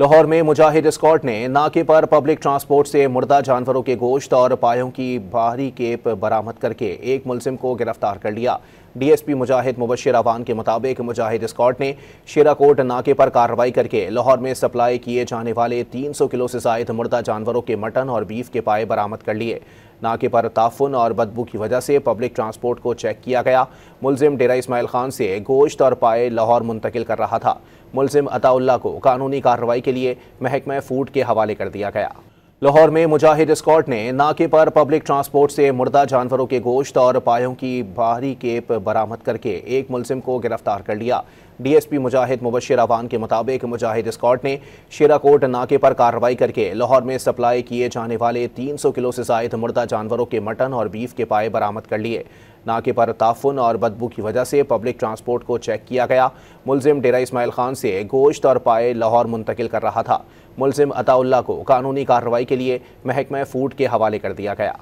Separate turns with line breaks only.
लाहौर में मुजाहिद स्क्वाड ने नाके पर पब्लिक ट्रांसपोर्ट से मुर्दा जानवरों के गोश्त और पायों की भारी केप बरामद करके एक मुलजिम को गिरफ्तार कर लिया। डीएसपी मुजाहिद मुबश्शिर अवान के मुताबिक मुजाहिद स्क्वाड ने शेराकोट नाके पर कार्रवाई करके लाहौर में सप्लाई किए जाने वाले 300 किलो से ज़ायद मुर्दा जानवरों के मटन और बीफ के पाए बरामद कर लिए। नाके पर ताफुन और बदबू की वजह से पब्लिक ट्रांसपोर्ट को चेक किया गया। मुलजिम डेरा इस्माइल खान से गोश्त और पाए लाहौर मुंतकिल कर रहा था। मुलजिम अताउल्लाह को कानूनी कार्रवाई के लिए महकमा फूड के हवाले कर दिया गया। लाहौर में मुजाहिद स्क्वाड ने नाके पर पब्लिक ट्रांसपोर्ट से मुर्दा जानवरों के गोश्त और पायों की भारी केप बरामद करके एक मुलजिम को गिरफ्तार कर लिया। डीएसपी मुजाहिद मुबश्शिर अवान के मुताबिक मुजाहिद स्क्वाड ने शेराकोट नाके पर कार्रवाई करके लाहौर में सप्लाई किए जाने वाले 300 किलो से ज़ायद मुर्दा जानवरों के मटन और बीफ के पाए बरामद कर लिए। नाके पर ताफुन और बदबू की वजह से पब्लिक ट्रांसपोर्ट को चेक किया गया। मुलजिम डेरा इस्माइल खान से गोश्त और पाए लाहौर मुंतकिल कर रहा था। मुलजिम अताउल्लाह को कानूनी कार्रवाई के लिए महकमा फूड के हवाले कर दिया गया।